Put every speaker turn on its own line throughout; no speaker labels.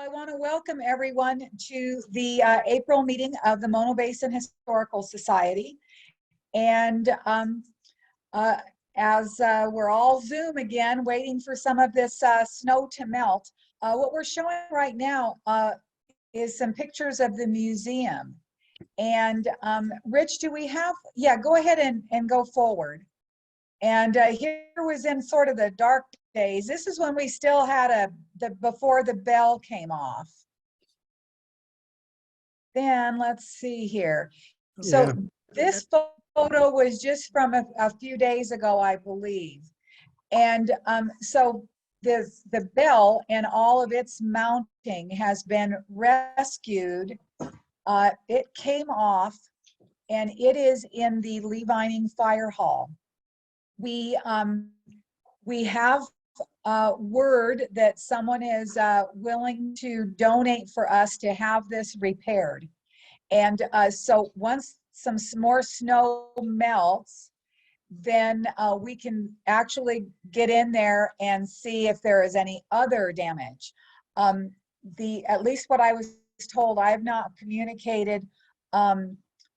I want to welcome everyone to the April meeting of the Mono Basin Historical Society. And uh, as we're all Zoom again, waiting for some of this snow to melt, what we're showing right now is some pictures of the museum. And Rich, do we have, yeah, go ahead and go forward. And here was in sort of the dark days. This is when we still had before the bell came off. Then let's see here. So this photo was just from a few days ago, I believe. And so the bell and all of its mounting has been rescued. It came off and it is in the Lee Vining Fire Hall. We have word that someone is willing to donate for us to have this repaired. And so once some more snow melts, then we can actually get in there and see if there is any other damage. At least what I was told, I have not communicated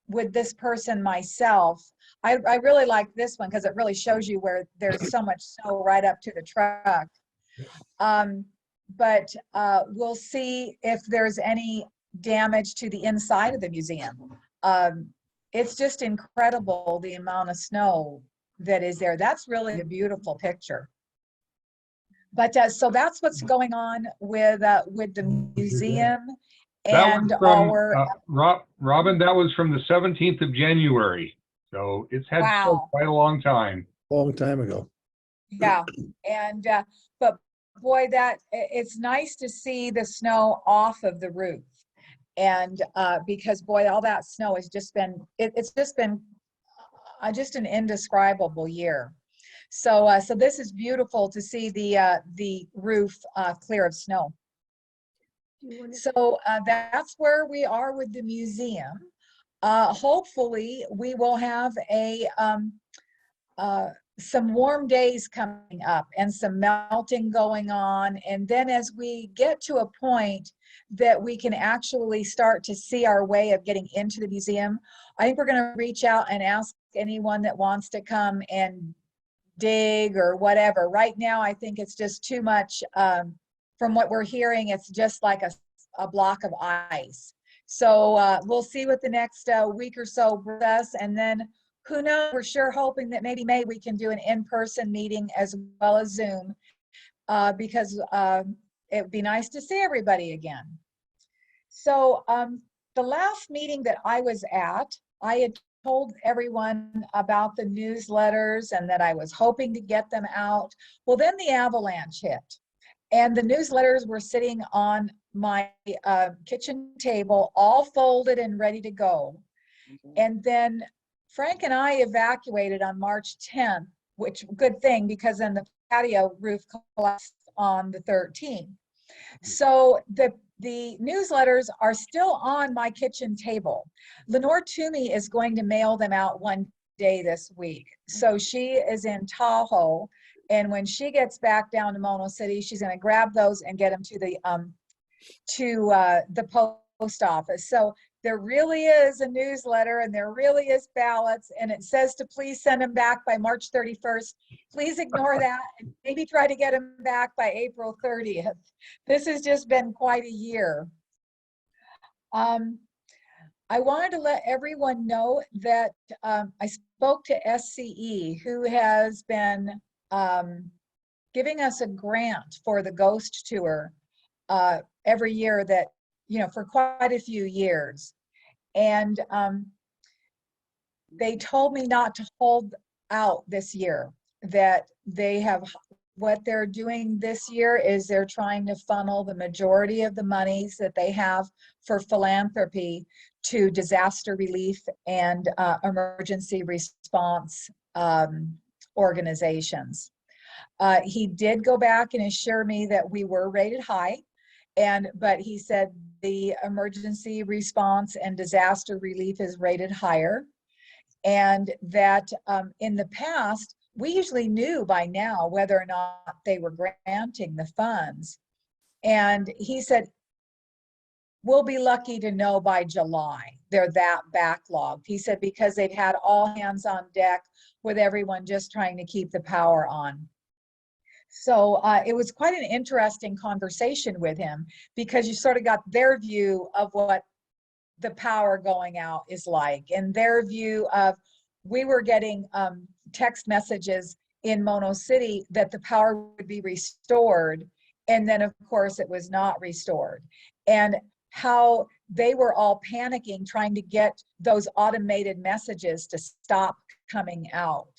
with this person myself. I really like this one because it really shows you where there's so much snow right up to the truck. But we'll see if there's any damage to the inside of the museum. It's just incredible the amount of snow that is there. That's really a beautiful picture. But so that's what's going on with the museum. And
Robin, that was from the 17th of January. So it's had quite a long time.
Long time ago.
Yeah. And but boy, it's nice to see the snow off of the roof. And because boy, all that snow has just been it's just been just an indescribable year. So so this is beautiful to see the roof clear of snow. So that's where we are with the museum. Hopefully we will have some warm days coming up and some melting going on. And then as we get to a point that we can actually start to see our way of getting into the museum, I think we're going to reach out and ask anyone that wants to come and dig or whatever. Right now, I think it's just too much. From what we're hearing, it's just like a block of ice. So we'll see what the next week or so brings us, and then who knows, we're sure hoping that maybe May we can do an in-person meeting as well as Zoom, because it would be nice to see everybody again. So the last meeting that I was at, I had told everyone about the newsletters and that I was hoping to get them out. Well, then the avalanche hit, and the newsletters were sitting on my kitchen table, all folded and ready to go. And then Frank and I evacuated on March 10th, which good thing because then the patio roof collapsed on the 13th. So the newsletters are still on my kitchen table. Lenore Toomey is going to mail them out one day this week. So she is in Tahoe, and when she gets back down to Mono City, she's going to grab those and get them to the post office. So there really is a newsletter and there really is ballots, and it says to please send them back by March 31st. Please ignore that and maybe try to get them back by April 30th. This has just been quite a year. I wanted to let everyone know that I spoke to SCE, who has been giving us a grant for the ghost tour every year, that, you know, for quite a few years. And they told me not to hold out this year, that what they're doing this year is they're trying to funnel the majority of the monies that they have for philanthropy to disaster relief and emergency response organizations. He did go back and assure me that we were rated high, but he said the emergency response and disaster relief is rated higher, and that in the past, we usually knew by now whether or not they were granting the funds. And he said we'll be lucky to know by July. They're that backlogged. He said because they've had all hands on deck with everyone just trying to keep the power on. So it was quite an interesting conversation with him because you sort of got their view of what the power going out is like, and their view of, we were getting text messages in Mono City that the power would be restored, and then of course it was not restored, and how they were all panicking trying to get those automated messages to stop coming out.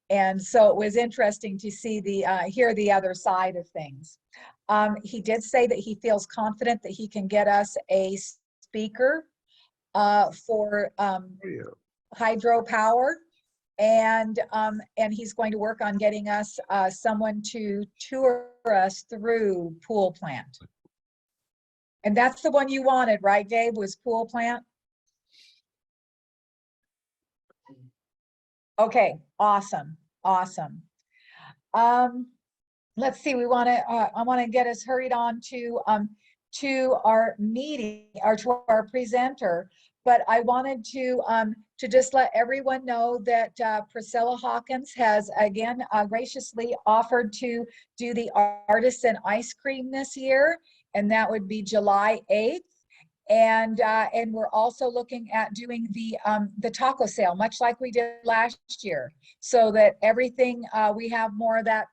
And so it was interesting to see hear the other side of things. He did say that he feels confident that he can get us a speaker for hydropower, and he's going to work on getting us someone to tour us through Pool Plant. And that's the one you wanted, right, Dave? Was Pool Plant? Okay, awesome, awesome. Let's see. I want to get us hurried on to our meeting, or to our presenter. But I wanted to just let everyone know that Priscilla Hawkins has again graciously offered to do the artisan ice cream this year, and that would be July 8th. And we're also looking at doing the taco sale, much like we did last year, so that everything we have more of that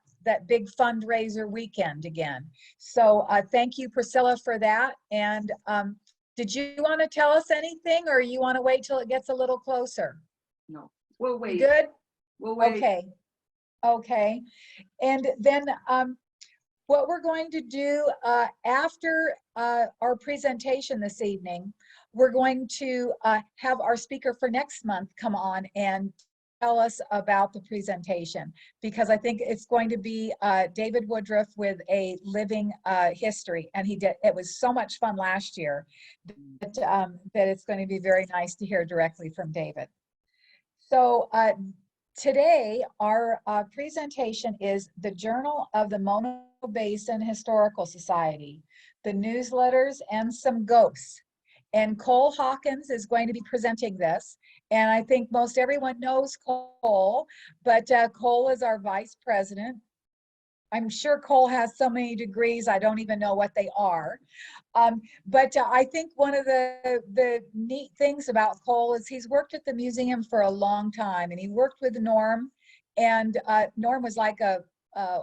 big fundraiser weekend again. So thank you, Priscilla, for that. And did you want to tell us anything, or you want to wait till it gets a little closer?
No, we'll wait.
Good.
We'll wait.
Okay. Okay. And then what we're going to do after our presentation this evening, we're going to have our speaker for next month come on and tell us about the presentation, because I think it's going to be David Woodruff with a living history, and it was so much fun last year that it's going to be very nice to hear directly from David. So today, our presentation is the Journal of the Mono Basin Historical Society, the newsletters, and some ghosts. And Cole Hawkins is going to be presenting this. And I think most everyone knows Cole, but Cole is our vice president. I'm sure Cole has so many degrees, I don't even know what they are. But I think one of the neat things about Cole is he's worked at the museum for a long time, and he worked with Norm, and Norm was like a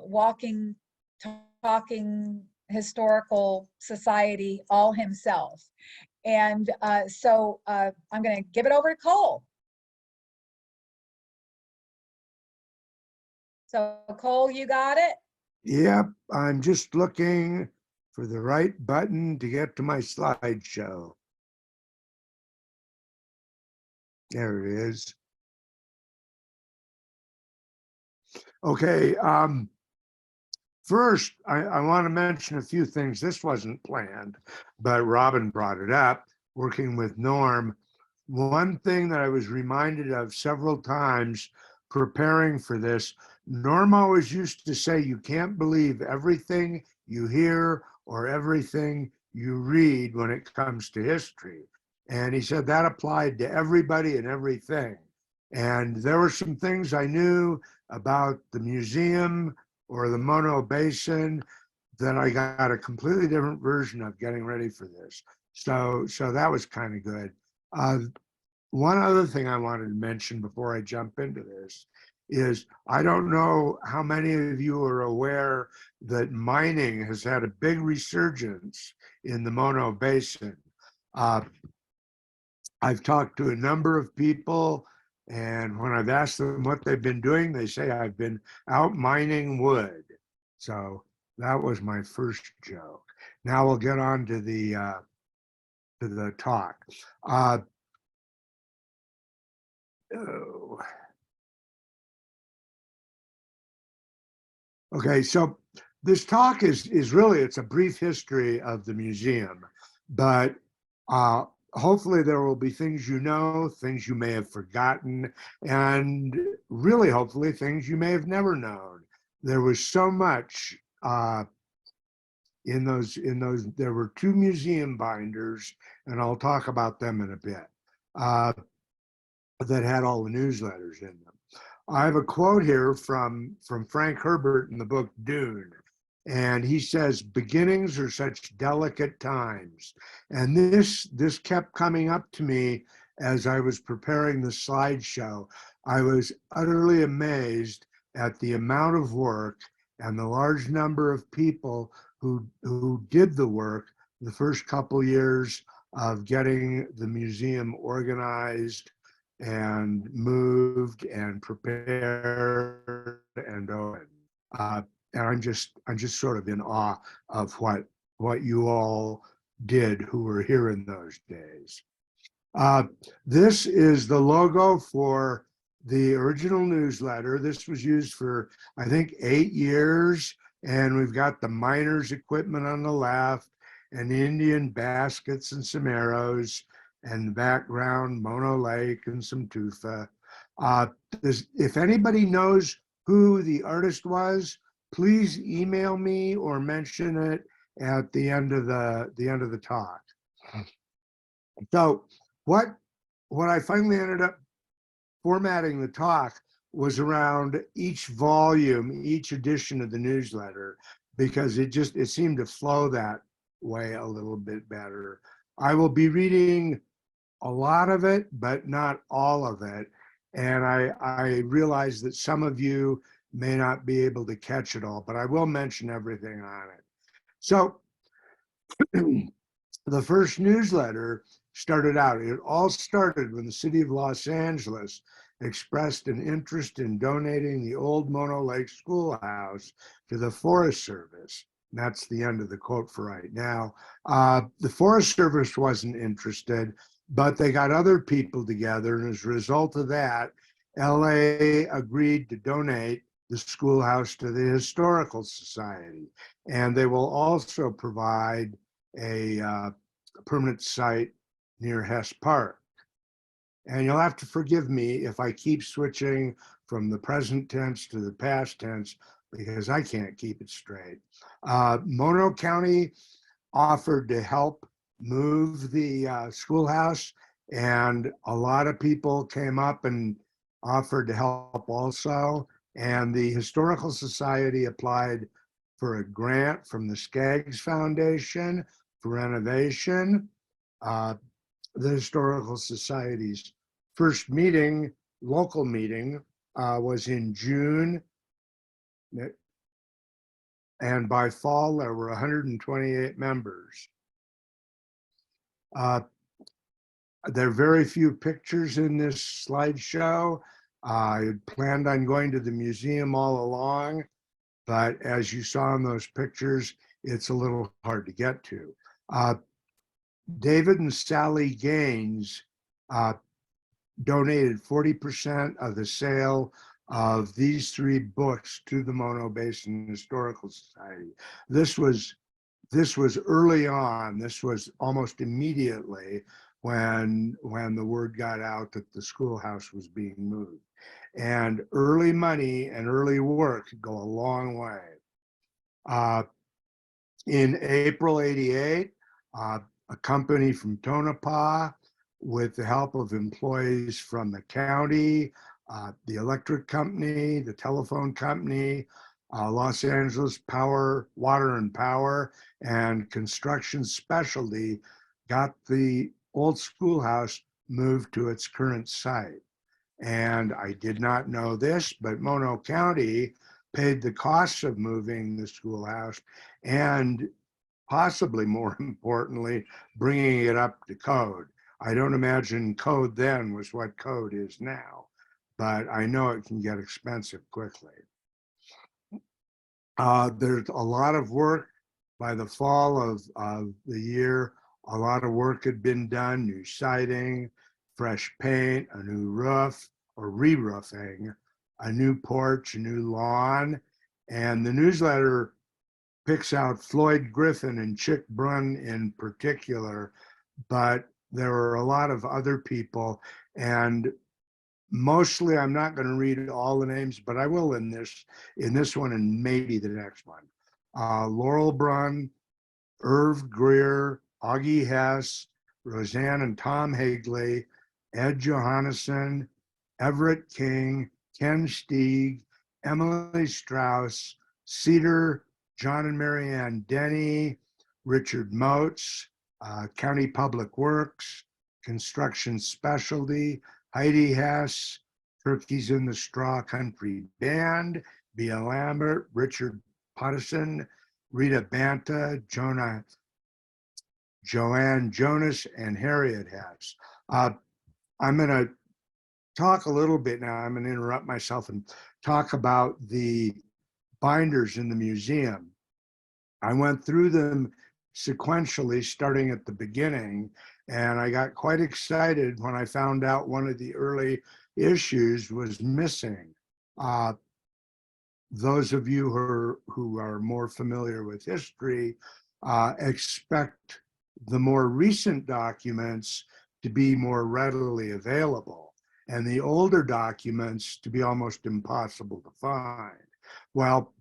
walking, talking historical society all himself. And so I'm going to give it over to Cole. So Cole, you got it?
Yep, I'm just looking for the right button to get to my slideshow. There it is. Okay, first, I want to mention a few things. This wasn't planned, but Robin brought it up, working with Norm. One thing that I was reminded of several times preparing for this, Norm always used to say, you can't believe everything you hear or everything you read when it comes to history. And he said that applied to everybody and everything. And there were some things I knew about the museum or the Mono Basin that I got a completely different version of getting ready for this. So that was kind of good. One other thing I wanted to mention before I jump into this is, I don't know how many of you are aware that mining has had a big resurgence in the Mono Basin. I've talked to a number of people, and when I've asked them what they've been doing, they say, I've been out mining wood. So that was my first joke. Now we'll get on to the talk. Okay, so this talk is really, it's a brief history of the museum, but hopefully there will be things you know, things you may have forgotten, and really hopefully things you may have never known. There was so much there were 2 museum binders, and I'll talk about them in a bit, that had all the newsletters in them. I have a quote here from Frank Herbert in the book Dune. And he says, beginnings are such delicate times. And this kept coming up to me as I was preparing the slideshow. I was utterly amazed at the amount of work and the large number of people who did the work the first couple years of getting the museum organized and moved and prepared and opened. And I'm just sort of in awe of what you all did who were here in those days. This is the logo for the original newsletter. This was used for, I think, 8 years. And we've got the miners' equipment on the left and Indian baskets and some arrows, and the background, Mono Lake and some tufa. If anybody knows who the artist was, please email me or mention it at the end of the talk. So what I finally ended up formatting the talk was around each volume, each edition of the newsletter, because it seemed to flow that way a little bit better. I will be reading a lot of it, but not all of it. And I realize that some of you may not be able to catch it all, but I will mention everything on it. So the first newsletter started out, it all started when the city of Los Angeles expressed an interest in donating the old Mono Lake Schoolhouse to the Forest Service. And that's the end of the quote for right now. The Forest Service wasn't interested, but they got other people together, and as a result of that, LA agreed to donate the schoolhouse to the Historical Society. And they will also provide a permanent site near Hess Park. And you'll have to forgive me if I keep switching from the present tense to the past tense, because I can't keep it straight. Mono County offered to help move the schoolhouse, and a lot of people came up and offered to help also. And the Historical Society applied for a grant from the Skaggs Foundation for renovation. The Historical Society's first meeting, local meeting, was in June. And by fall, there were 128 members. There are very few pictures in this slideshow. I planned on going to the museum all along, but as you saw in those pictures, it's a little hard to get to. David and Sally Gaines donated 40% of the sale of these 3 books to the Mono Basin Historical Society. This was early on. This was almost immediately when the word got out that the schoolhouse was being moved. And early money and early work go a long way. In April '88, a company from Tonopah, with the help of employees from the county, the electric company, the telephone company, Los Angeles Power, Water and Power, and Construction Specialty, got the old schoolhouse moved to its current site. And I did not know this, but Mono County paid the costs of moving the schoolhouse, and possibly more importantly, bringing it up to code. I don't imagine code then was what code is now, but I know it can get expensive quickly. There's a lot of work. By the fall of the year, a lot of work had been done, new siding, fresh paint, a new roof or re-roofing, a new porch, a new lawn, and the newsletter picks out Floyd Griffin and Chick Brunn in particular, but there were a lot of other people, and mostly I'm not going to read all the names, but I will in this one and maybe the next one. Laurel Brunn, Irv Greer, Augie Hess, Roseanne and Tom Higley, Ed Johannesson, Everett King, Ken Stieg, Emily Strauss, Cedar, John and Marianne Denny, Richard Moats, County Public Works, Construction Specialty, Heidi Hess, Turkeys in the Straw Country Band, Bea Lambert, Richard Puttison, Rita Banta, Joanne Jonas, and Harriet Hess. I'm going to talk a little bit now. I'm going to interrupt myself and talk about the binders in the museum. I went through them sequentially, starting at the beginning, and I got quite excited when I found out one of the early issues was missing. Those of you who are more familiar with history expect the more recent documents to be more readily available, and the older documents to be almost impossible to find. Well,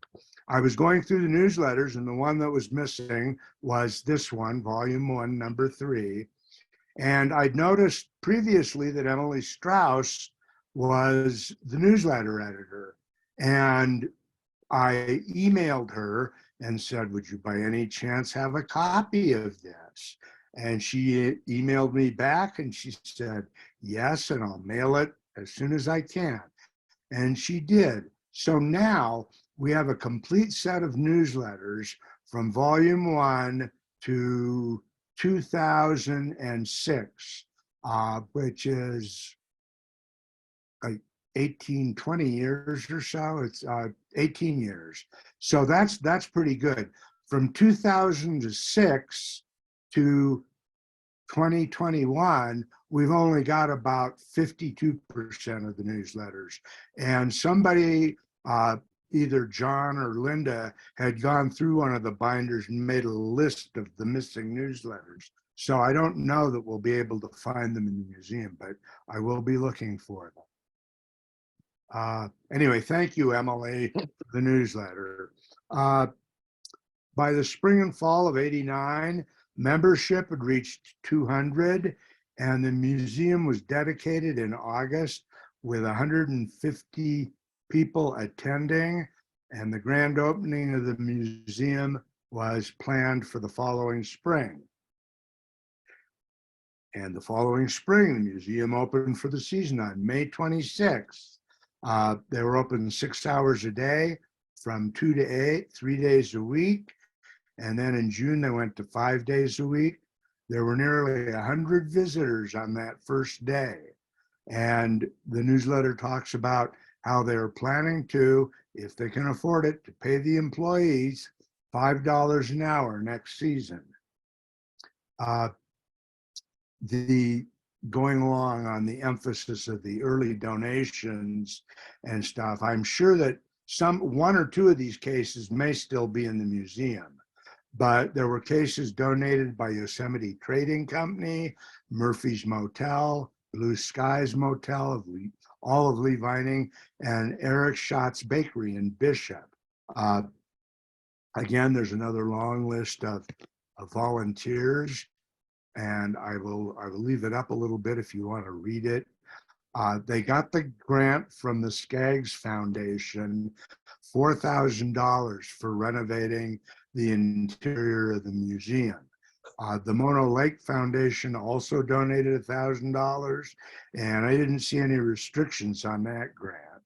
I was going through the newsletters, and the one that was missing was this one, volume 1, number 3. And I'd noticed previously that Emily Strauss was the newsletter editor. And I emailed her and said, would you by any chance have a copy of this? And she emailed me back and she said, yes, and I'll mail it as soon as I can. And she did. So now we have a complete set of newsletters from volume 1 to 2006, which is like 18, 20 years or so. It's 18 years. So that's pretty good. From 2006 to 2021, we've only got about 52% of the newsletters. And somebody, either John or Linda, had gone through one of the binders and made a list of the missing newsletters. So I don't know that we'll be able to find them in the museum, but I will be looking for them. Anyway, thank you, Emily, for the newsletter. By the spring and fall of '89, membership had reached 200, and the museum was dedicated in August with 150 people attending, and the grand opening of the museum was planned for the following spring. And the following spring, the museum opened for the season on May 26th. They were open 6 hours a day from 2 to 8, 3 days a week. And then in June, they went to 5 days a week. There were nearly 100 visitors on that first day. And the newsletter talks about how they're planning to, if they can afford it, to pay the employees $5 an hour next season. Going along on the emphasis of the early donations and stuff, I'm sure that one or two of these cases may still be in the museum, but there were cases donated by Yosemite Trading Company, Murphy's Motel, Blue Skies Motel, all of Lee Vining, and Eric Schatz's Bakery in Bishop. Again, there's another long list of volunteers, and I will leave it up a little bit if you want to read it. They got the grant from the Skaggs Foundation, $4,000 for renovating the interior of the museum. The Mono Lake Foundation also donated $1,000, and I didn't see any restrictions on that grant.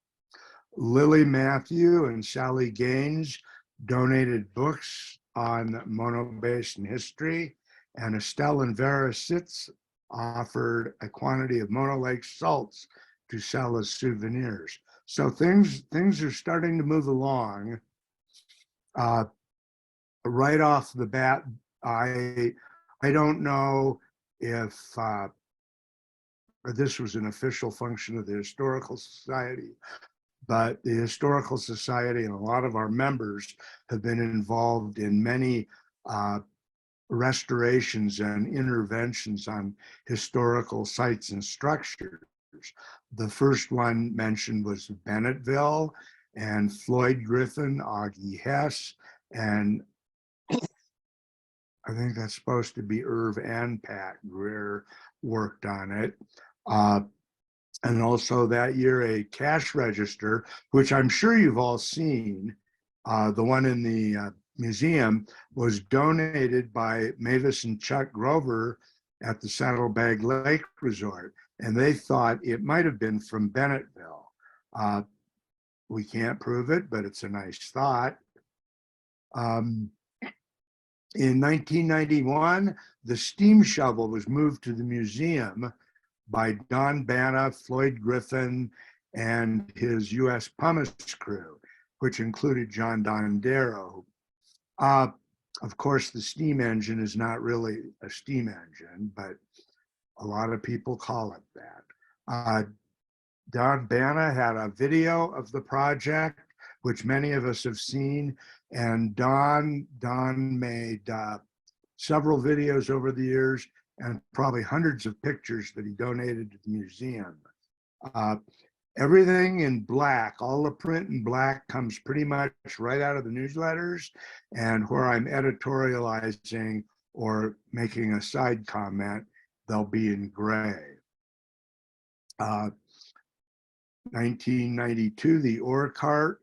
Lily Matthew and Sally Gaines donated books on Mono Basin history, and Estelle and Vera Sitz offered a quantity of Mono Lake salts to sell as souvenirs. So things are starting to move along. Right off the bat, I don't know if this was an official function of the Historical Society, but the Historical Society and a lot of our members have been involved in many restorations and interventions on historical sites and structures. The first one mentioned was Bennetville, and Floyd Griffin, Augie Hess, and I think that's supposed to be Irv and Pat Greer worked on it. Uh, and also that year, a cash register, which I'm sure you've all seen, the one in the museum, was donated by Mavis and Chuck Grover at the Saddlebag Lake Resort. And they thought it might have been from Bennetville. We can't prove it, but it's a nice thought. In 1991, the steam shovel was moved to the museum by Don Banna, Floyd Griffin, and his U.S. pumice crew, which included John Dondero. Of course, the steam engine is not really a steam engine, but a lot of people call it that. Don Banna had a video of the project, which many of us have seen, and Don made several videos over the years and probably hundreds of pictures that he donated to the museum. Everything in black, all the print in black comes pretty much right out of the newsletters, and where I'm editorializing or making a side comment, they'll be in gray. 1992, the ore cart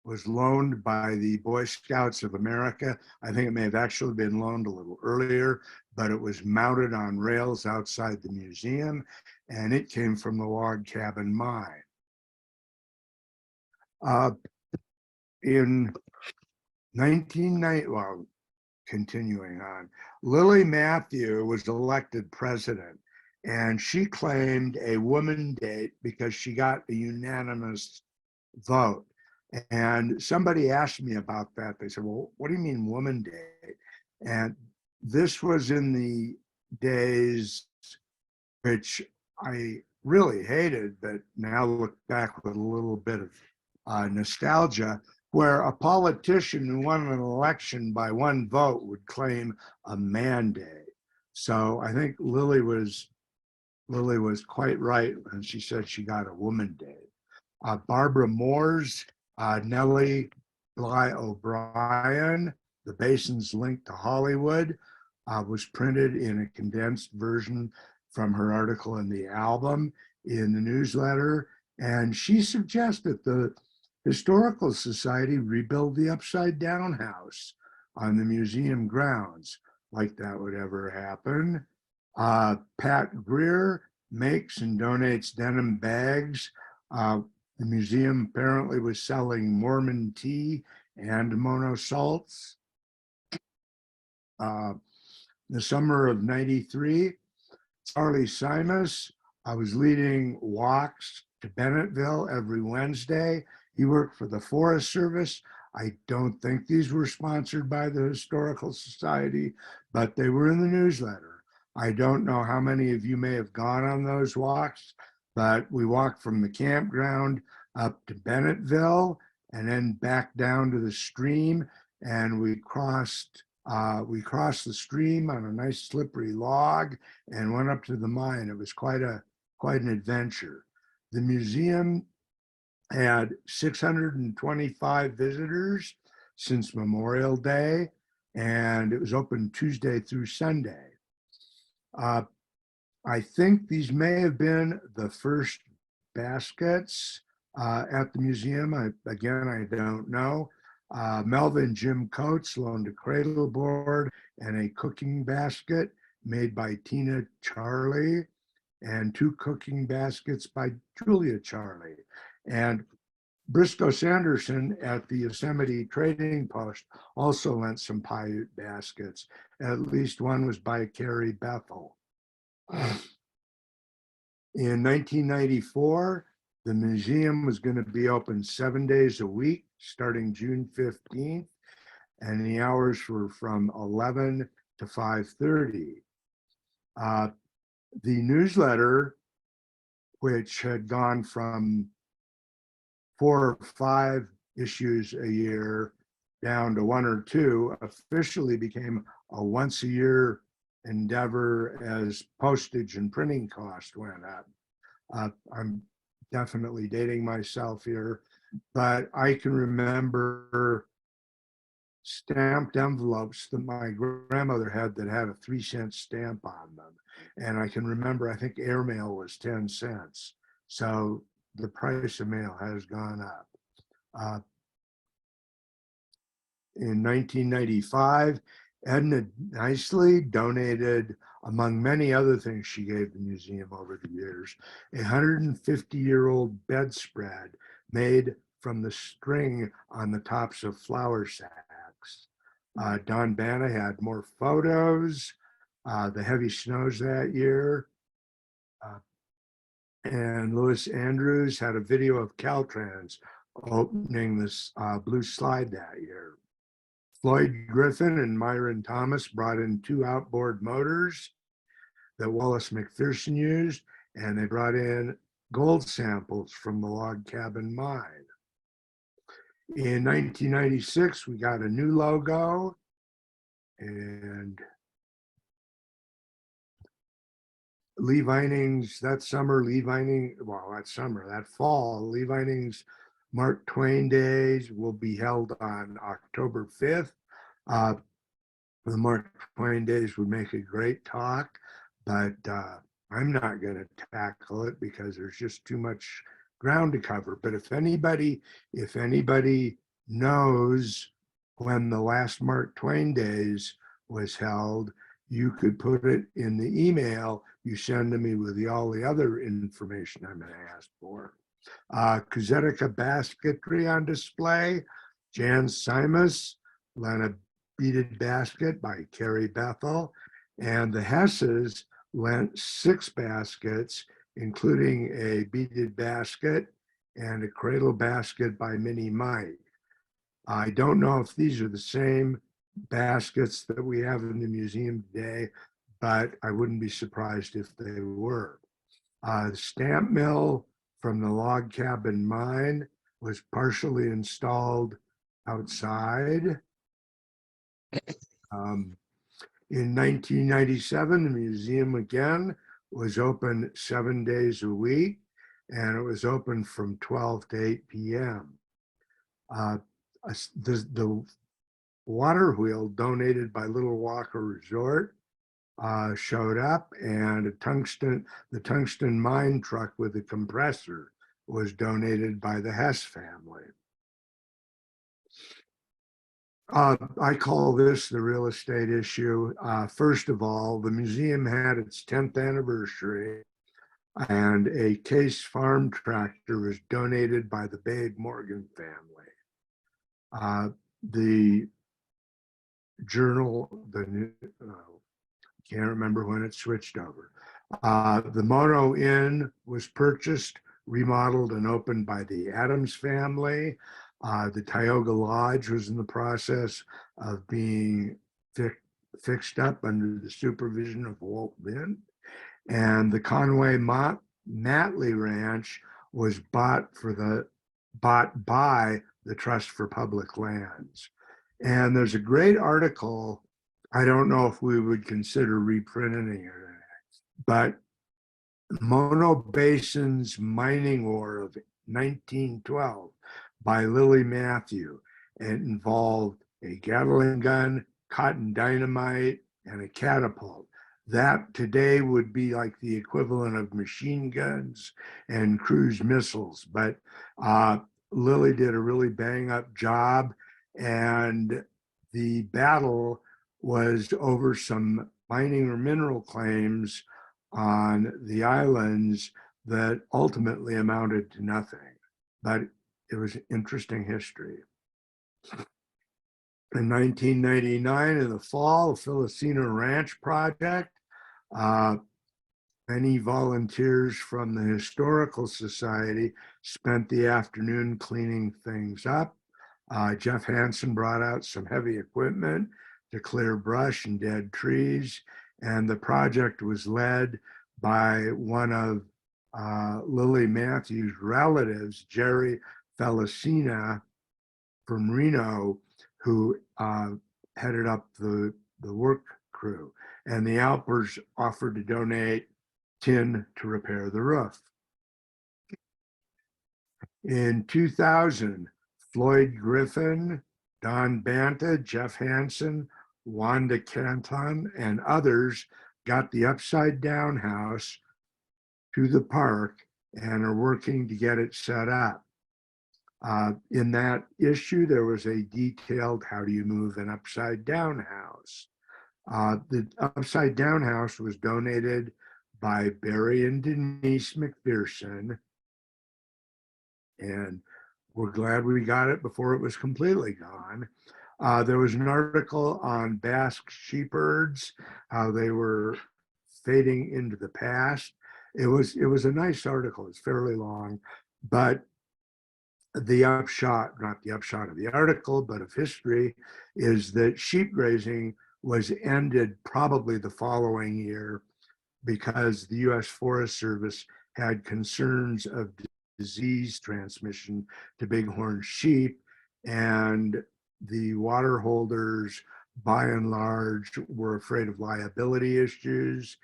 was loaned by the Boy Scouts of America. I think it may have actually been loaned a little earlier, but it was mounted on rails outside the museum, and it came from the log cabin mine. In 1990, well, continuing on, Lily Matthew was elected president, and she claimed a woman date because she got a unanimous vote. And somebody asked me about that. They said, well, what do you mean woman date? And this was in the days which I really hated, but now look back with a little bit of nostalgia, where a politician who won an election by one vote would claim a mandate. So I think Lily was quite right when she said she got a woman date. Barbara Moore's Nellie Bly O'Brien, The Basin's Link to Hollywood, was printed in a condensed version from her article in the album in the newsletter. And she suggested the Historical Society rebuild the upside down house on the museum grounds, like that would ever happen. Pat Greer makes and donates denim bags. The museum apparently was selling Mormon tea and monosalts. The summer of '93, Charlie Simus was leading walks to Bennetville every Wednesday. He worked for the Forest Service. I don't think these were sponsored by the Historical Society, but they were in the newsletter. I don't know how many of you may have gone on those walks, but we walked from the campground up to Bennetville and then back down to the stream, and we crossed the stream on a nice slippery log and went up to the mine. It was quite an adventure. The museum had 625 visitors since Memorial Day, and it was open Tuesday through Sunday. I think these may have been the first baskets at the museum. I don't know. Melvin Jim Coates loaned a cradle board and a cooking basket made by Tina Charlie, and 2 cooking baskets by Julia Charlie. And Briscoe Sanderson at the Yosemite Trading Post also lent some Paiute baskets. At least one was by Carrie Bethel. In 1994, the museum was going to be open 7 days a week, starting June 15th, and the hours were from 11 to 5:30. The newsletter, which had gone from 4 or 5 issues a year down to 1 or 2, officially became a once-a-year endeavor as postage and printing costs went up. I'm definitely dating myself here, but I can remember stamped envelopes that my grandmother had that had a 3-cent stamp on them. And I can remember, I think airmail was 10 cents. So the price of mail has gone up. In 1995, Edna nicely donated, among many other things she gave the museum over the years, a 150-year-old bedspread made from the string on the tops of flour sacks. Don Banna had more photos, the heavy snows that year. And Louis Andrews had a video of Caltrans opening this blue slide that year. Floyd Griffin and Myron Thomas brought in 2 outboard motors that Wallace McPherson used, and they brought in gold samples from the log cabin mine. In 1996, we got a new logo, and Lee Vining's, that fall, Lee Vining's Mark Twain Days will be held on October 5th. The Mark Twain Days would make a great talk, but I'm not going to tackle it because there's just too much ground to cover. But if anybody knows when the last Mark Twain Days was held, you could put it in the email you send to me with all the other information I'm going to ask for. Kuzetica basketry on display. Jan Simus lent a beaded basket by Carrie Bethel, and the Hesses lent 6 baskets, including a beaded basket and a cradle basket by Minnie Mike. I don't know if these are the same baskets that we have in the museum today, but I wouldn't be surprised if they were. The stamp mill from the log cabin mine was partially installed outside. In 1997, the museum again was open 7 days a week, and it was open from 12 to 8 p.m. The water wheel donated by Little Walker Resort showed up, and the tungsten mine truck with the compressor was donated by the Hess family. I call this the real estate issue. First of all, the museum had its 10th anniversary, and a Case farm tractor was donated by the Babe Morgan family. The journal, can't remember when it switched over. The Mono Inn was purchased, remodeled, and opened by the Adams family. The Tioga Lodge was in the process of being fixed up under the supervision of Walt Vint. And the Conway Matley Ranch was bought by the Trust for Public Lands. And there's a great article, I don't know if we would consider reprinting it, but Mono Basin's Mining Ore of 1912 by Lily Matthew. It involved a Gatling gun, cotton dynamite, and a catapult. That today would be like the equivalent of machine guns and cruise missiles. But Lily did a really bang up job, and the battle was over some mining or mineral claims on the islands that ultimately amounted to nothing. But it was interesting history. In 1999, in the fall, the Felicina Ranch project, many volunteers from the Historical Society spent the afternoon cleaning things up. Jeff Hansen brought out some heavy equipment to clear brush and dead trees, and the project was led by one of Lily Matthews' relatives, Jerry Felicina from Reno, who headed up the work crew. And the Alpers offered to donate tin to repair the roof. In 2000, Floyd Griffin Don Banta, Jeff Hansen, Wanda Canton, and others got the Upside Down House to the park and are working to get it set up. In that issue, there was a detailed how do you move an upside down house. The upside down house was donated by Barry and Denise McPherson, and we're glad we got it before it was completely gone. There was an article on Basque sheepherds, how they were fading into the past. It was a nice article. It's fairly long, but the upshot, not the upshot of the article, but of history, is that sheep grazing was ended probably the following year because the U.S. Forest Service had concerns of disease transmission to bighorn sheep, and the water holders, by and large, were afraid of liability issues,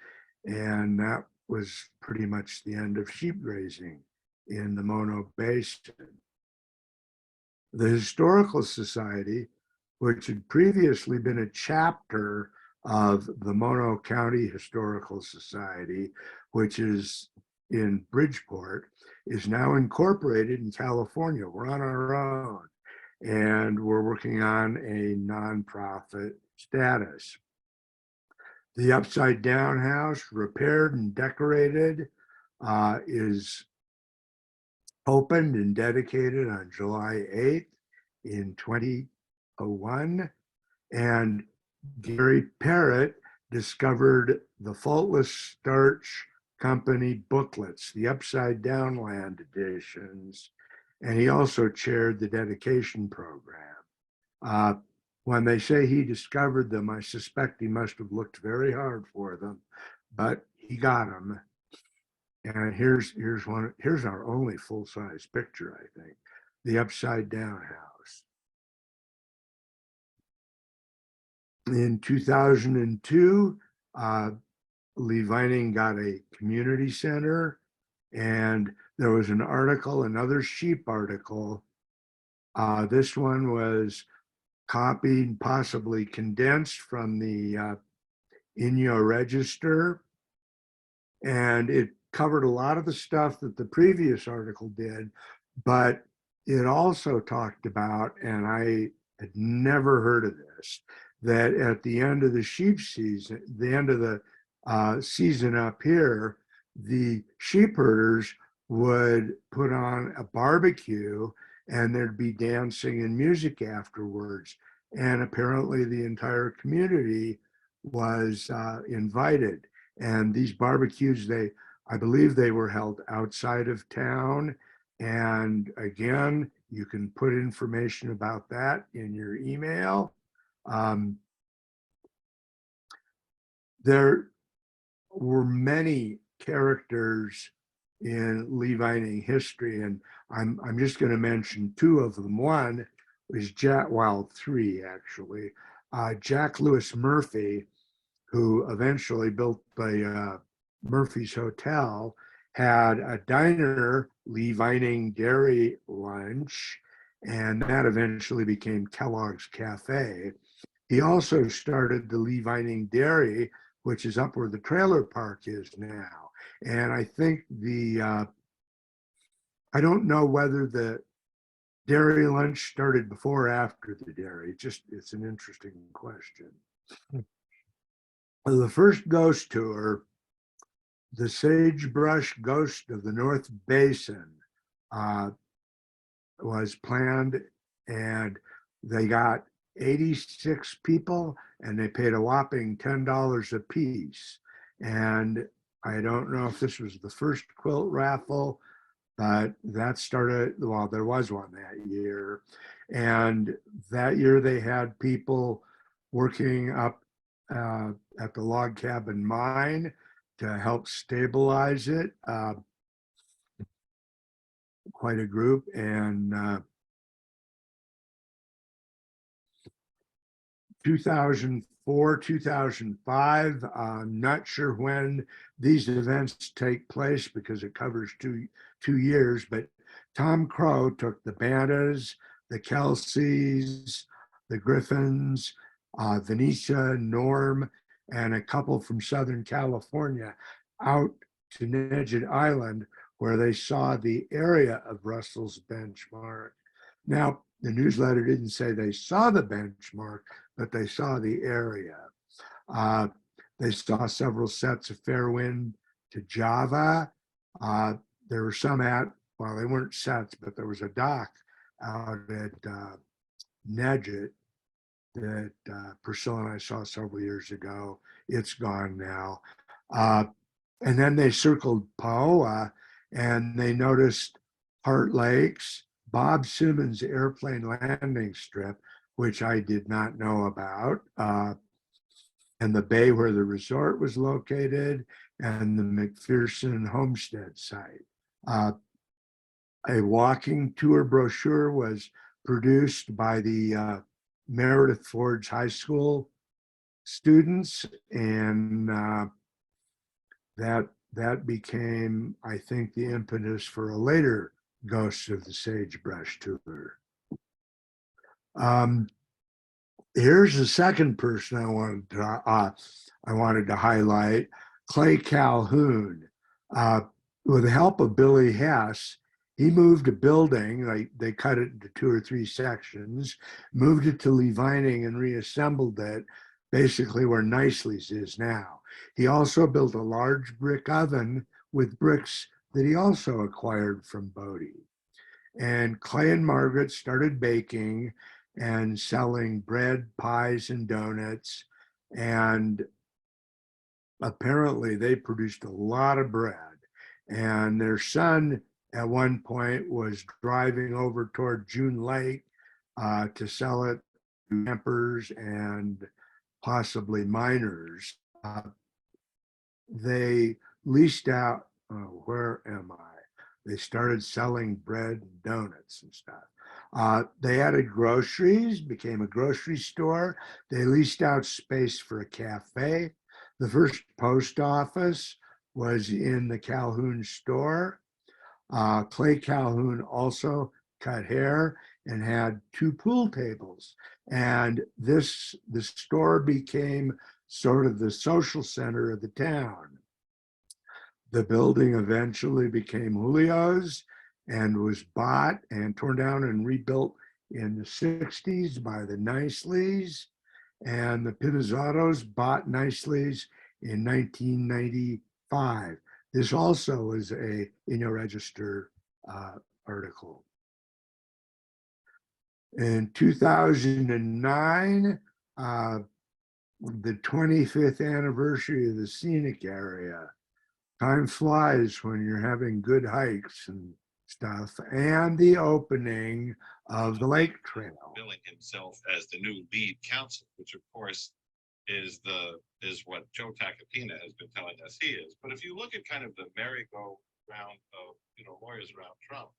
and that was pretty much the end of sheep grazing in the Mono Basin. The Historical Society, which had previously been a chapter of the Mono County Historical Society, which is in Bridgeport, is now incorporated in California. We're on our own, and we're working on a nonprofit status. The Upside Down House, repaired and decorated, is opened and dedicated on July 8th in 2001. And Gary Parrott discovered the Faultless Starch Company booklets, the Upside Down Land editions, and he also chaired the dedication program. When they say he discovered them, I suspect he must have looked very hard for them, but he got them. And here's our only full-size picture, I think, the Upside Down House. In 2002, Lee Vining got a community center, and there was an article, another sheep article. This one was copied, possibly condensed from the Inyo Register, and it covered a lot of the stuff that the previous article did, but it also talked about, and I had never heard of this, that at the end of the sheep season, the end of the season up here, the sheep herders would put on a barbecue and there'd be dancing and music afterwards. And apparently the entire community was invited. And these barbecues, I believe they were held outside of town. And again, you can put information about that in your email. There were many characters in Lee Vining history, and I'm just going to mention two of them. One is three actually. Jack Lewis Murphy, who eventually built the Murphy's Hotel, had a diner, Lee Vining Dairy Lunch, and that eventually became Kellogg's Cafe. He also started the Lee Vining Dairy, which is up where the trailer park is now. And I think I don't know whether the dairy lunch started before or after the dairy. It's an interesting question. The first ghost tour, the Sagebrush Ghost of the North Basin, was planned, and they got 86 people and they paid a whopping $10 a piece. And I don't know if this was the first quilt raffle, but that started, well, there was one that year. And that year they had people working up at the log cabin mine to help stabilize it. Quite a group. And 2004, 2005, I'm not sure when these events take place because it covers two years, but Tom Crow took the Bantas, the Kelseys, the Griffins, Venetia, Norm, and a couple from Southern California out to Nedjed Island, where they saw the area of Russell's benchmark. Now, the newsletter didn't say they saw the benchmark, but they saw the area. They saw several sets of fair wind to Java. There were some well, they weren't sets, but there was a dock out at Nedjed that Priscilla and I saw several years ago. It's gone now. And then they circled Paoa and they noticed Heart Lakes, Bob Simmons airplane landing strip, which I did not know about, and the bay where the resort was located, and the McPherson Homestead site. A walking tour brochure was produced by the Meredith Forge High School students, and that became, I think, the impetus for a later Ghosts of the Sagebrush tour. Here's the second person I wanted to highlight, Clay Calhoun. With the help of Billy Hess, he moved a building, they cut it into 2 or 3 sections, moved it to Lee Vining and reassembled it basically where Nicely's is now. He also built a large brick oven with bricks that he also acquired from Bodie. And Clay and Margaret started baking and selling bread, pies, and donuts. And apparently they produced a lot of bread. And their son at one point was driving over toward June Lake to sell it to campers and possibly miners. They leased out, where am I? They started selling bread and donuts and stuff. They added groceries, became a grocery store. They leased out space for a cafe. The first post office was in the Calhoun store. Clay Calhoun also cut hair and had 2 pool tables. And the store became sort of the social center of the town. The building eventually became Julio's and was bought and torn down and rebuilt in the 60s by the Nicely's. And the Pinizzatos bought Nicely's in 1995. This also was a in your register article. In 2009, the 25th anniversary of the scenic area. Time flies when you're having good hikes and stuff, and the opening of the lake trail.
Billing himself as the new lead counsel, which of course is what Joe Tacopina has been telling us he is. But if you look at kind of the merry-go-round of lawyers around Trump,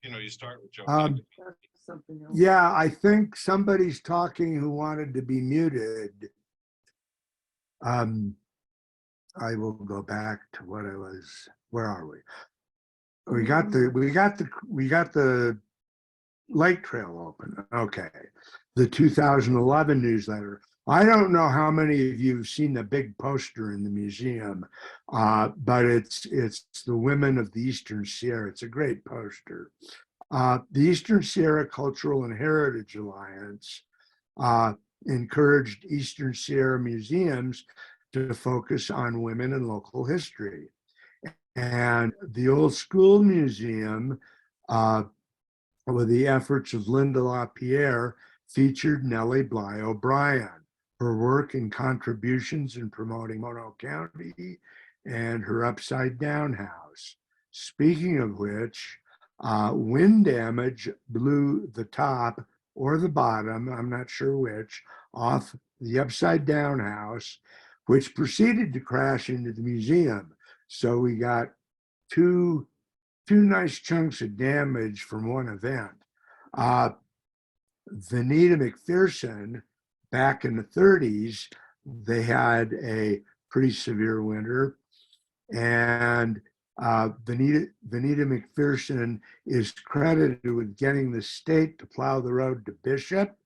you start with Joe Tacopina.
Something else.
Yeah, I think somebody's talking who wanted to be muted. I will go back to what I was. Where are we? We got the lake trail open. Okay. The 2011 newsletter. I don't know how many of you have seen the big poster in the museum, but it's the Women of the Eastern Sierra. It's a great poster. The Eastern Sierra Cultural and Heritage Alliance encouraged Eastern Sierra museums to focus on women and local history. And the Old School Museum, with the efforts of Linda LaPierre, featured Nellie Bly O'Brien, her work and contributions in promoting Mono County, and her Upside Down House. Speaking of which, wind damage blew the top or the bottom, I'm not sure which, off the Upside Down House, which proceeded to crash into the museum. So we got two nice chunks of damage from one event. Venita McPherson, back in the 30s, they had a pretty severe winter. And Venita McPherson is credited with getting the state to plow the road to Bishop.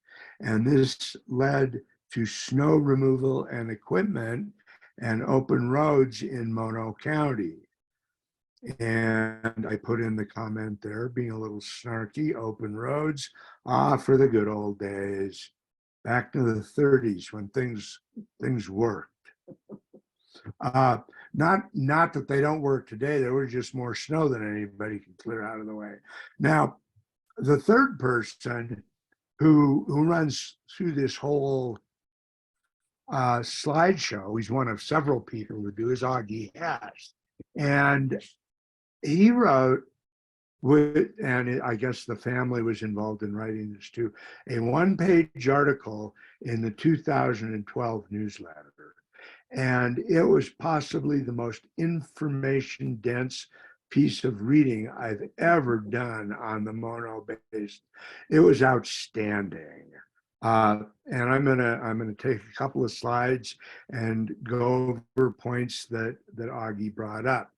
And this led to snow removal and equipment and open roads in Mono County. And I put in the comment there, being a little snarky, open roads, for the good old days, back to the 30s when things worked. Not that they don't work today. There was just more snow than anybody could clear out of the way. Now, the third person who runs through this whole slideshow, he's one of several people who do, is Augie Hess. And he wrote, and I guess the family was involved in writing this too, a one-page article in the 2012 newsletter. And it was possibly the most information-dense piece of reading I've ever done on the Mono Basin. It was outstanding. And I'm gonna take a couple of slides and go over points that Augie brought up.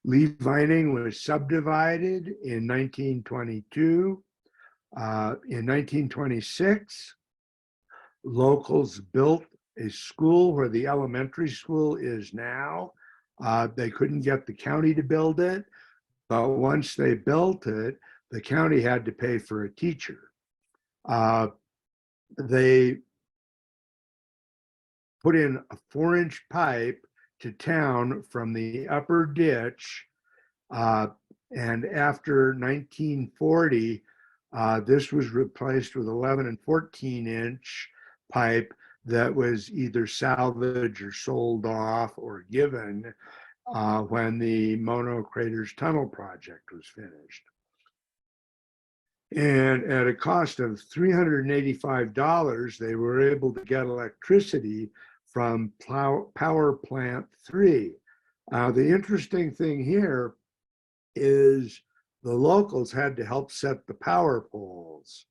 Leavining was subdivided in 1922. In 1926, locals built a school where the elementary school is now. They couldn't get the county to build it, but once they built it, the county had to pay for a teacher. They put in a 4-inch pipe to town from the upper ditch. And after 1940, this was replaced with 11 and 14-inch pipe that was either salvaged or sold off or given when the Mono Craters Tunnel project was finished. And at a cost of $385, they were able to get electricity from Power Plant 3. The interesting thing here is the locals had to help set the power poles.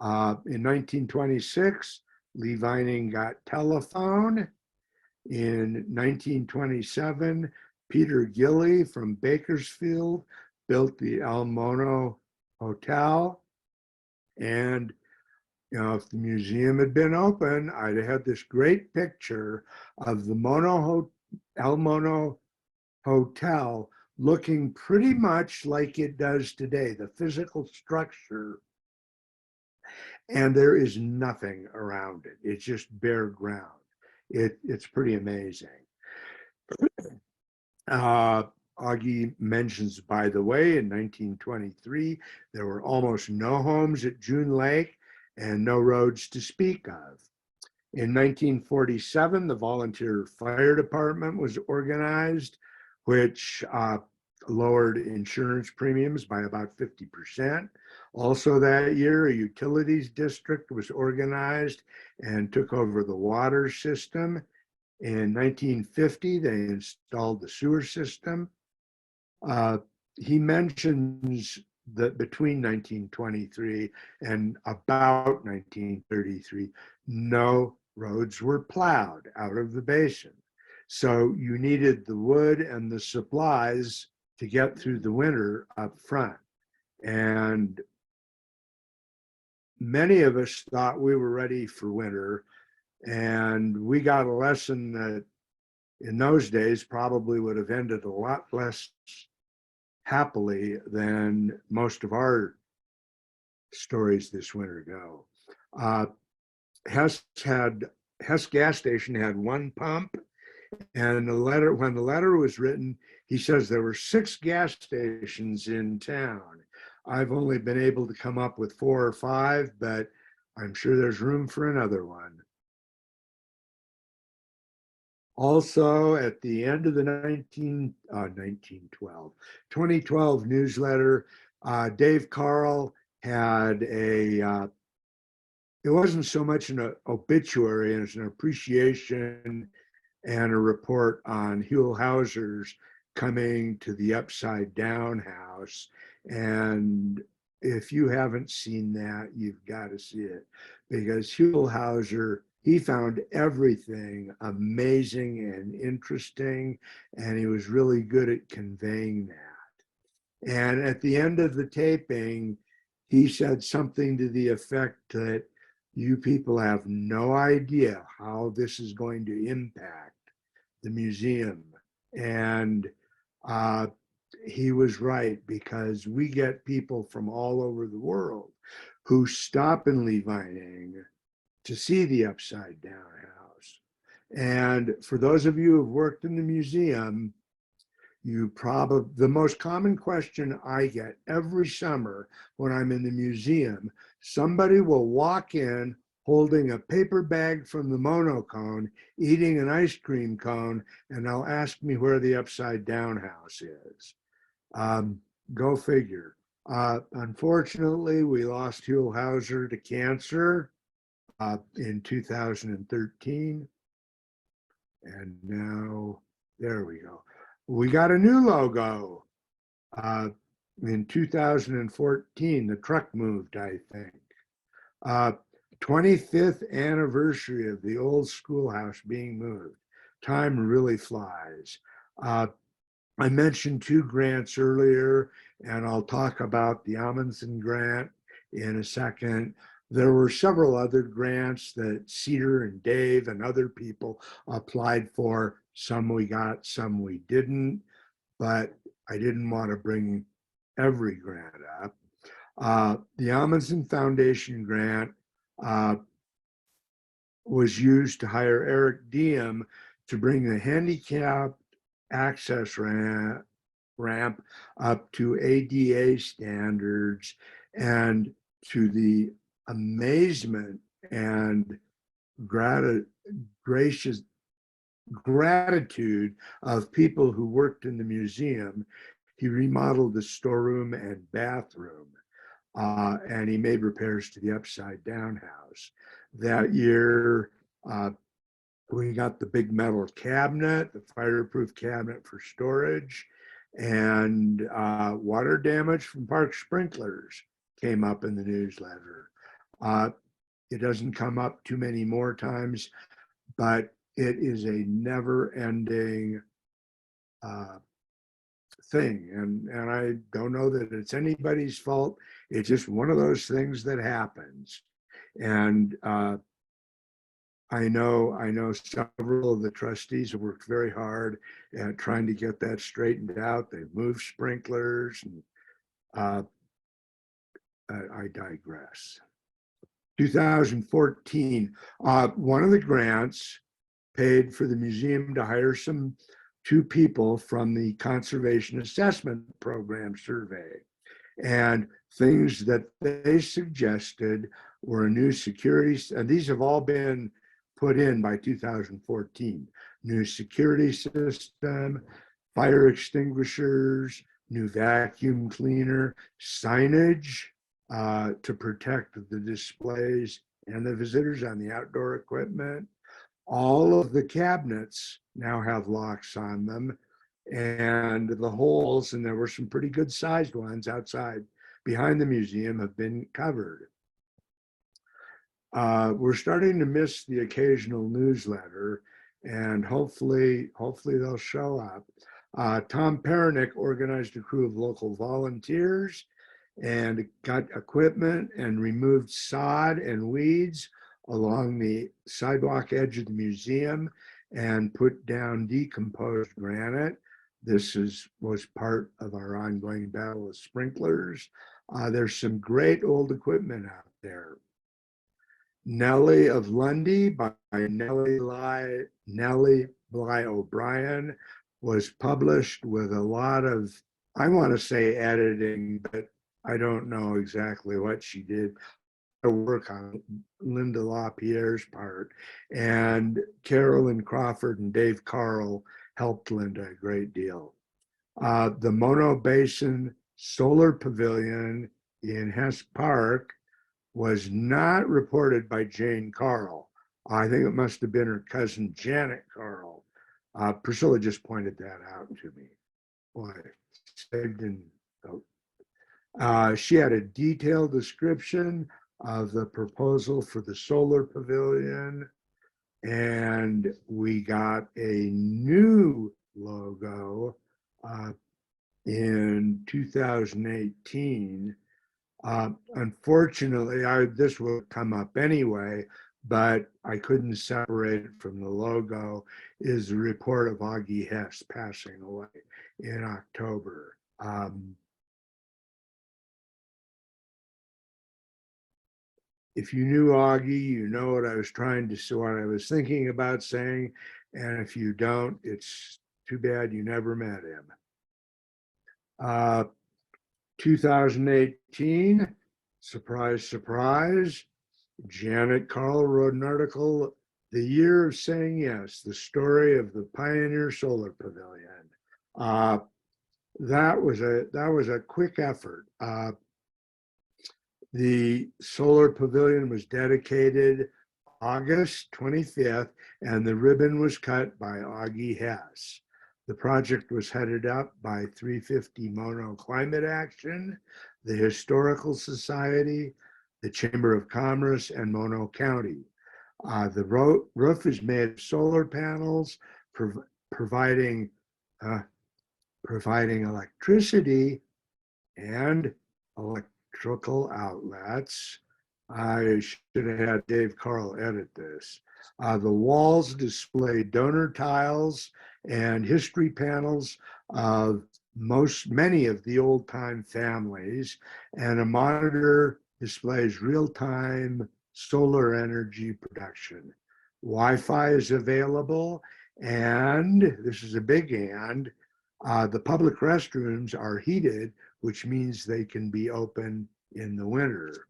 In 1926, Leavining got telephone. In 1927, Peter Gilley from Bakersfield built the El Mono Hotel. And if the museum had been open, I'd have had this great picture of the El Mono Hotel looking pretty much like it does today, the physical structure. And there is nothing around it. It's just bare ground. It's pretty amazing. Augie mentions, by the way, in 1923, there were almost no homes at June Lake and no roads to speak of. In 1947, the volunteer fire department was organized, which lowered insurance premiums by about 50%. Also that year, a utilities district was organized and took over the water system. In 1950, they installed the sewer system. He mentions that between 1923 and about 1933, no roads were plowed out of the basin. So you needed the wood and the supplies to get through the winter up front. And many of us thought we were ready for winter. And we got a lesson that in those days probably would have ended a lot less happily than most of our stories this winter go. Hess gas station had one pump, and when the letter was written, he says there were 6 gas stations in town. I've only been able to come up with 4 or 5, but I'm sure there's room for another one. Also, at the end of the 2012 newsletter, Dave Carl had it wasn't so much an obituary as an appreciation and a report on Huell Hauser's coming to the Upside Down house. And if you haven't seen that, you've got to see it, because Huell Hauser, he found everything amazing and interesting, and he was really good at conveying that. And at the end of the taping, he said something to the effect that You people have no idea how this is going to impact the museum. And he was right, because we get people from all over the world who stop in Levining to see the upside down house. And for those of you who've worked in the museum, the most common question I get every summer when I'm in the museum, somebody will walk in holding a paper bag from the monocone, eating an ice cream cone, and they'll ask me where the upside down house is. Go figure. Unfortunately, we lost Huell Hauser to cancer in 2013. And now, there we go. We got a new logo in 2014. The truck moved, I think. 25th anniversary of the old schoolhouse being moved. Time really flies. I mentioned 2 grants earlier, and I'll talk about the Amundsen grant in a second. There were several other grants that Cedar and Dave and other people applied for. Some we got, some we didn't, but I didn't want to bring every grant up. The Amundsen Foundation grant was used to hire Eric Diem to bring the handicap access ramp up to ADA standards, and to the amazement and gracious gratitude of people who worked in the museum, he remodeled the storeroom and bathroom, and he made repairs to the upside down house. That year, we got the big metal cabinet, the fireproof cabinet for storage, and water damage from park sprinklers came up in the newsletter. It doesn't come up too many more times, but it is a never-ending thing. And I don't know that it's anybody's fault. It's just one of those things that happens. And I know several of the trustees have worked very hard at trying to get that straightened out. They've moved sprinklers, and I digress. 2014, one of the grants paid for the museum to hire 2 people from the Conservation Assessment Program survey. And things that they suggested were a new security, and these have all been put in by 2014. New security system, fire extinguishers, new vacuum cleaner, signage to protect the displays and the visitors on the outdoor equipment. All of the cabinets now have locks on them, and the holes, and there were some pretty good sized ones outside behind the museum, have been covered. We're starting to miss the occasional newsletter, and hopefully they'll show up. Tom Perenick organized a crew of local volunteers and got equipment and removed sod and weeds along the sidewalk edge of the museum and put down decomposed granite. This was part of our ongoing battle with sprinklers. There's some great old equipment out there. Nellie of Lundy by Nellie Bly O'Brien was published with a lot of, I want to say editing, but I don't know exactly what she did. Work on Linda LaPierre's part, and Carolyn Crawford and Dave Carl helped Linda a great deal. The Mono Basin Solar Pavilion in Hess Park was not reported by Jane Carl. I think it must have been her cousin Janet Carl. Priscilla just pointed that out to me. Boy, saved in. She had a detailed description of the proposal for the solar pavilion, and we got a new logo in 2018. Unfortunately, this will come up anyway, but I couldn't separate it from the logo, is the report of Augie Hess passing away in October. If you knew Augie, you know what I was trying to say, what I was thinking about saying. And if you don't, it's too bad you never met him. 2018, surprise, surprise, Janet Carl wrote an article, The Year of Saying Yes, the story of the Pioneer Solar Pavilion. That was a quick effort. The solar pavilion was dedicated August 25th, and the ribbon was cut by Augie Hess. The project was headed up by 350 Mono Climate Action, the Historical Society, the Chamber of Commerce, and Mono County. The roof is made of solar panels, providing electricity and electrical outlets. I should have had Dave Carl edit this. The walls display donor tiles and history panels of many of the old time families, and a monitor displays real-time solar energy production. Wi-Fi is available, and this is a big and, the public restrooms are heated, which means they can be open in the winter.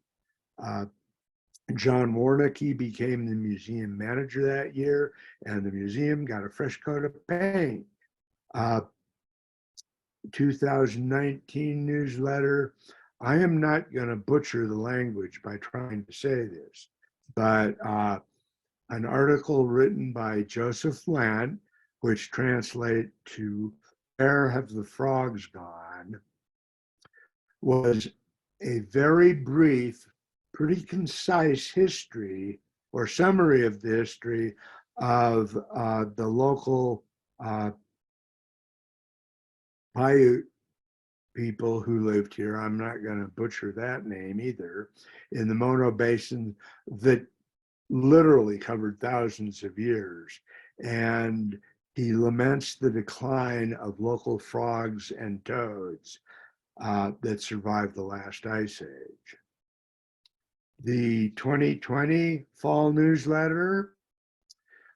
John Warnicki became the museum manager that year, and the museum got a fresh coat of paint. 2019 newsletter. I am not going to butcher the language by trying to say this, but an article written by Joseph Lant, which translate to Where Have the Frogs Gone, was a very brief, pretty concise history or summary of the history of the local Paiute people who lived here. I'm not going to butcher that name either, in the Mono Basin, that literally covered thousands of years. And he laments the decline of local frogs and toads that survived the last ice age. The 2020 fall newsletter,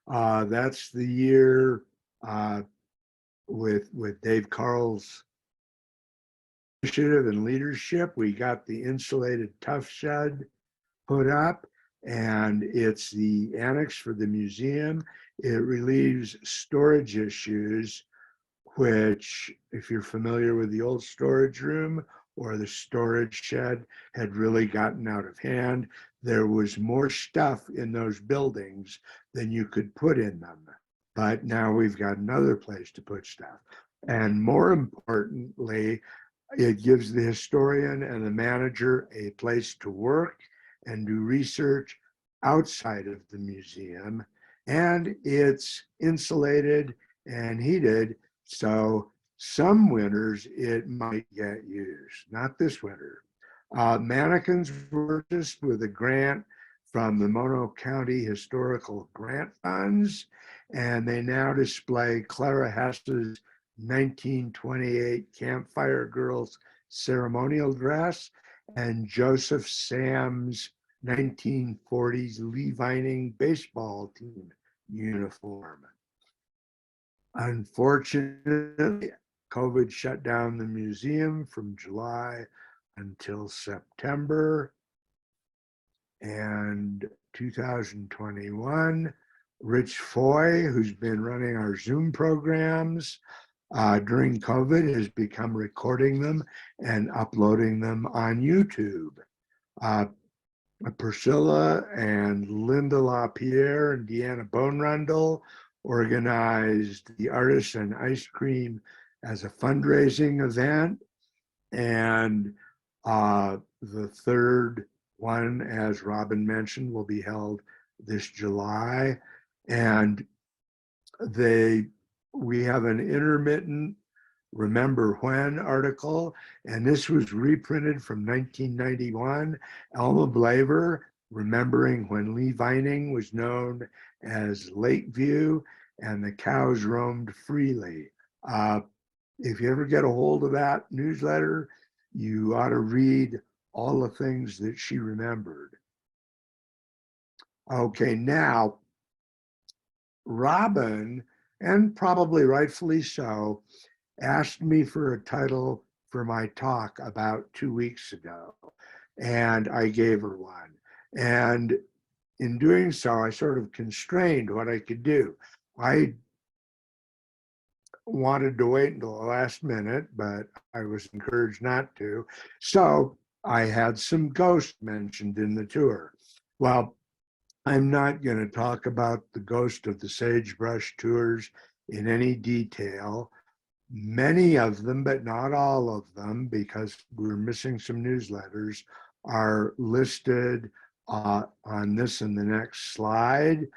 that's the year with Dave Carl's initiative and leadership. We got the insulated tough shed put up, and it's the annex for the museum. It relieves storage issues, which, if you're familiar with the old storage room or the storage shed, had really gotten out of hand. There was more stuff in those buildings than you could put in them. But now we've got another place to put stuff. And more importantly, it gives the historian and the manager a place to work and do research outside of the museum. And it's insulated and heated, so some winters it might get used, not this winter. Mannequins were purchased with a grant from the Mono County Historical Grant Funds, and they now display Clara Hess's 1928 Campfire Girls ceremonial dress and Joseph Sam's 1940s Lee Vining baseball team uniform. Unfortunately, COVID shut down the museum from July until September. And 2021, Rich Foy, who's been running our Zoom programs during COVID, has become recording them and uploading them on YouTube. Priscilla and Linda LaPierre and Deanna Bonerundle organized the Artists and Ice Cream as a fundraising event. And the third one, as Robin mentioned, will be held this July. And we have an intermittent Remember When article, and this was reprinted from 1991. Elma Blaver, remembering when Lee Vining was known as Lakeview and the cows roamed freely. If you ever get a hold of that newsletter, you ought to read all the things that she remembered. Okay, now, Robin, and probably rightfully so, asked me for a title for my talk about 2 weeks ago, and I gave her one. And in doing so, I sort of constrained what I could do. I wanted to wait until the last minute, but I was encouraged not to. So I had some ghosts mentioned in the tour. Well, I'm not going to talk about the ghost of the Sagebrush tours in any detail. Many of them, but not all of them, because we're missing some newsletters, are listed on this and the next slide.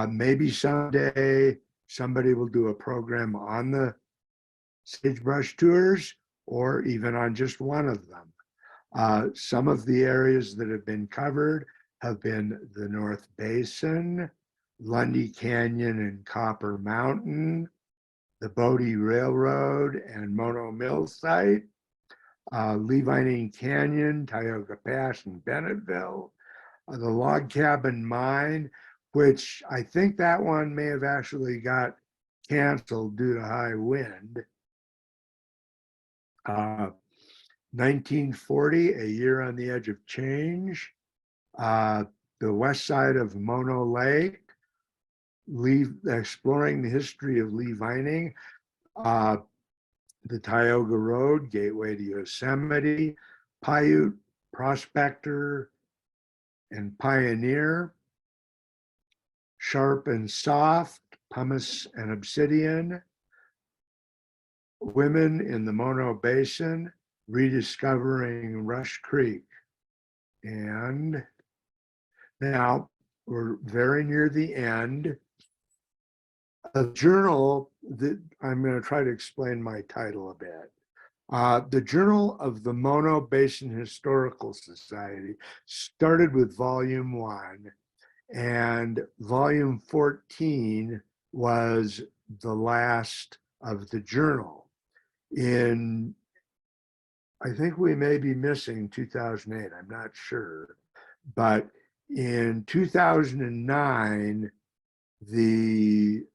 Maybe someday somebody will do a program on the Sagebrush tours, or even on just one of them. Some of the areas that have been covered have been the North Basin, Lundy Canyon and Copper Mountain, the Bodie Railroad and Mono Mill site, Lee Vining Canyon, Tioga Pass and Bennetville, the Log Cabin Mine, which I think that one may have actually got canceled due to high wind. 1940, A Year on the Edge of Change, the west side of Mono Lake, exploring the history of Lee Vining, the Tioga Road, gateway to Yosemite, Paiute, Prospector, and Pioneer, Sharp and Soft, Pumice and Obsidian, Women in the Mono Basin, Rediscovering Rush Creek. And now we're very near the end. A journal that I'm going to try to explain my title a bit. The Journal of the Mono Basin Historical Society started with volume 1, and volume 14 was the last of the journal. I think we may be missing 2008, I'm not sure, but in 2009, the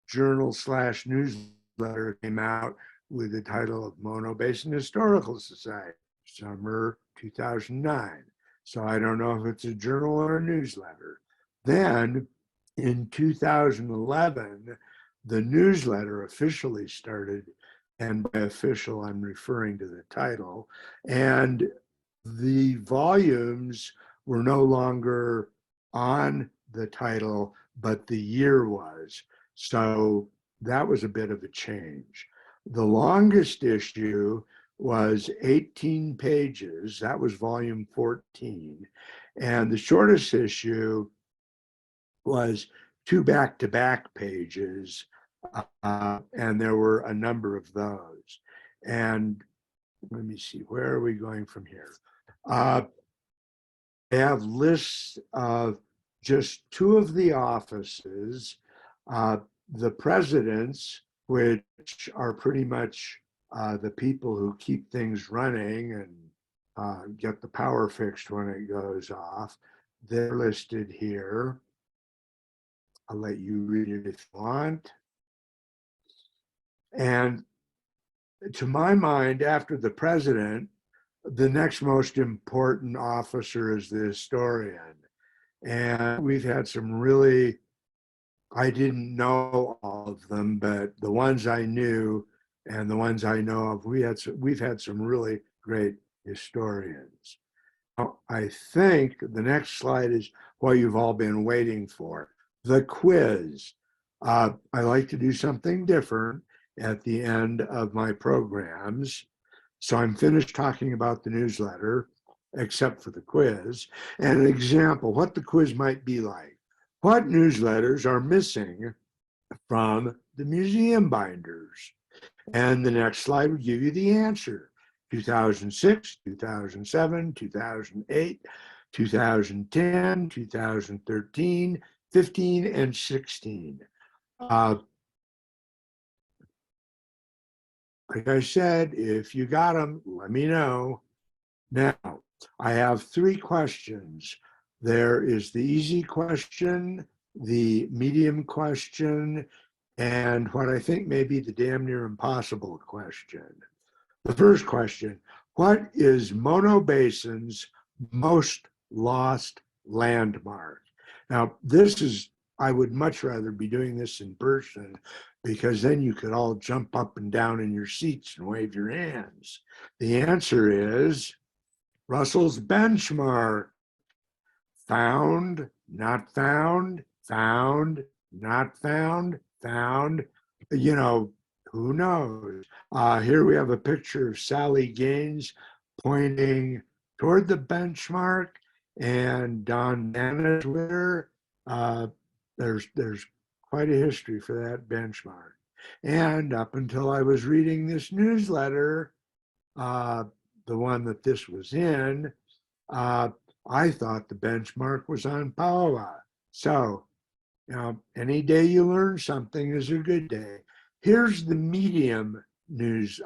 journal/newsletter came out with the title of Mono Basin Historical Society, summer 2009. So I don't know if it's a journal or a newsletter. Then in 2011, the newsletter officially started, and by official, I'm referring to the title, and the volumes were no longer on the title, but the year was. So that was a bit of a change. The longest issue was 18 pages. That was volume 14. And the shortest issue was 2 back-to-back pages. And there were a number of those. And let me see, where are we going from here? I have lists of just 2 of the offices, the presidents, which are pretty much the people who keep things running and get the power fixed when it goes off. They're listed here. I'll let you read it if you want. And to my mind, after the president, the next most important officer is the historian. And we've had some really, I didn't know all of them, but the ones I knew and the ones I know of, we've had some really great historians. Now, I think the next slide is what you've all been waiting for, the quiz. I like to do something different at the end of my programs. So I'm finished talking about the newsletter, except for the quiz, and an example what the quiz might be like. What newsletters are missing from the museum binders? And the next slide would give you the answer. 2006, 2007, 2008, 2010, 2013, 15, and 16. Like I said, if you got them, let me know. Now, I have 3 questions. There is the easy question, the medium question, and what I think may be the damn near impossible question. The first question, what is Mono Basin's most lost landmark? Now, this is, I would much rather be doing this in person because then you could all jump up and down in your seats and wave your hands. The answer is Russell's benchmark. Found, not found, found, not found, found. You know, who knows? Here we have a picture of Sally Gaines pointing toward the benchmark, and Don Banna's with her. There's quite a history for that benchmark. And up until I was reading this newsletter, the one that this was in, I thought the benchmark was on Paola. So, you know, any day you learn something is a good day. Here's the medium news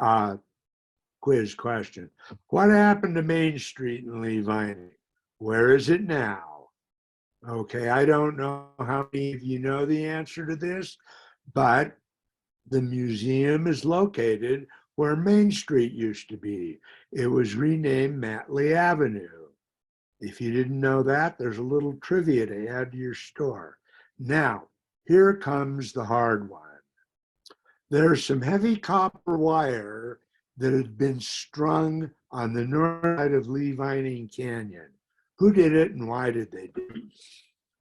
quiz question. What happened to Main Street in Lee Vining? Where is it now? Okay, I don't know how many of you know the answer to this, but the museum is located where Main Street used to be. It was renamed Matley Avenue. If you didn't know that, there's a little trivia to add to your store. Now, here comes the hard one. There's some heavy copper wire that had been strung on the north side of Lee Vining Canyon. Who did it and why did they do it?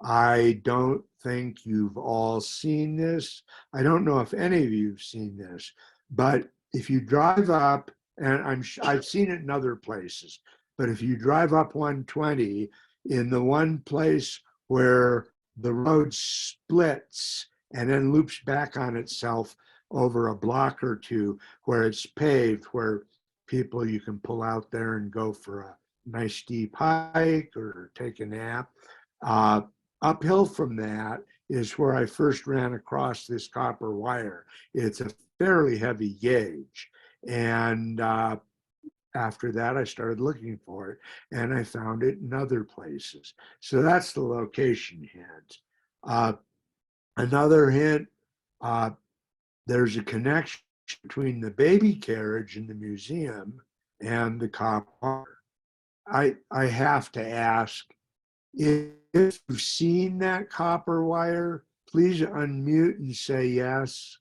I don't think you've all seen this. I don't know if any of you have seen this, but if you drive up, and I've seen it in other places, but if you drive up 120 in the one place where the road splits and then loops back on itself over a block or two where it's paved, where people, you can pull out there and go for a nice deep hike or take a nap. Uphill from that is where I first ran across this copper wire. It's a fairly heavy gauge. And after that, I started looking for it and I found it in other places. So that's the location hint. Another hint, there's a connection between the baby carriage in the museum and the copper. I have to ask, if you've seen that copper wire, please unmute and say yes.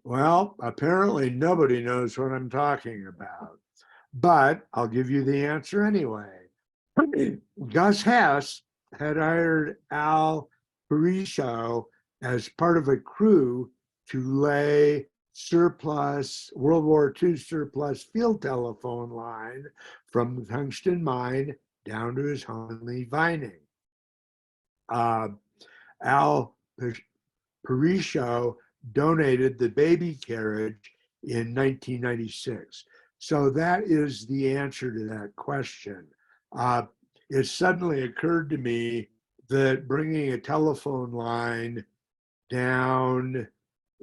Well, apparently nobody knows what I'm talking about, but I'll give you the answer anyway. Gus Hess had hired Al Parricho as part of a crew to lay surplus, World War II surplus field telephone line from the tungsten mine down to his home in Lee Vining. Al Parricho donated the baby carriage in 1996. So that is the answer to that question. It suddenly occurred to me that bringing a telephone line down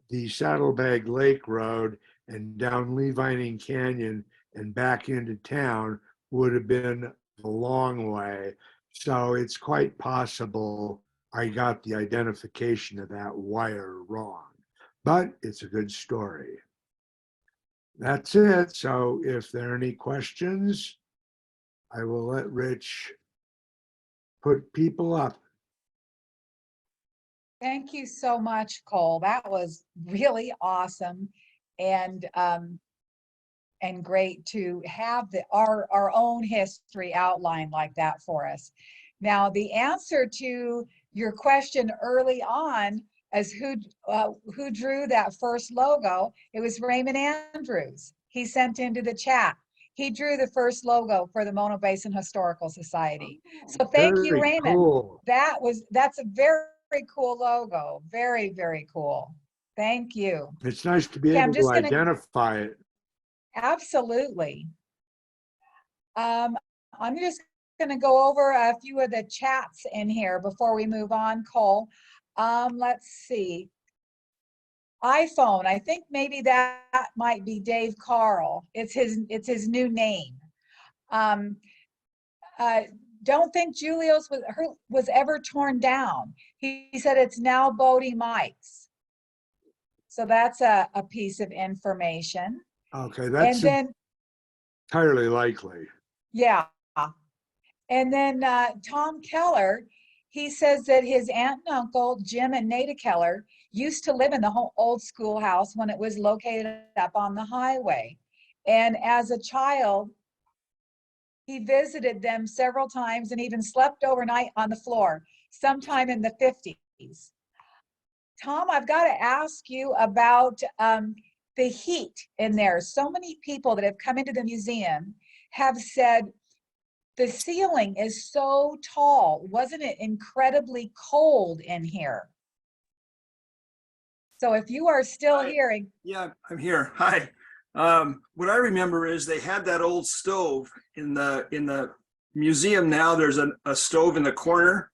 the Saddlebag Lake Road and down Lee Vining Canyon and back into town would have been a long way. So it's quite possible I got the identification of that wire wrong, but it's a good story. That's it. So if there are any questions, I will let Rich put people up.
Thank you so much, Cole. That was really awesome and great to have our own history outlined like that for us. Now, the answer to your question early on as who drew that first logo, it was Raymond Andrews. He sent into the chat. He drew the first logo for the Mono Basin Historical Society. So thank you, Raymond.
Cool.
That's a very cool logo. Very, very cool. Thank you.
It's nice to be
Okay, I'm
able to
just gonna-
identify it.
Absolutely. I'm just going to go over a few of the chats in here before we move on, Cole. Let's see. iPhone, I think maybe that might be Dave Carl. It's his new name. Don't think Julio's was ever torn down. He said it's now Bodie Mike's. So that's a piece of information.
Okay,
And
that's
then,
entirely likely.
yeah. And then Tom Keller, he says that his aunt and uncle, Jim and Nada Keller, used to live in the whole old schoolhouse when it was located up on the highway. And as a child, he visited them several times and even slept overnight on the floor, sometime in the 50s. Tom, I've got to ask you about the heat in there. So many people that have come into the museum have said the ceiling is so tall. Wasn't it incredibly cold in here? So if you are still hearing.
Yeah, I'm here. Hi. What I remember is they had that old stove in the museum. Now there's a stove in the corner,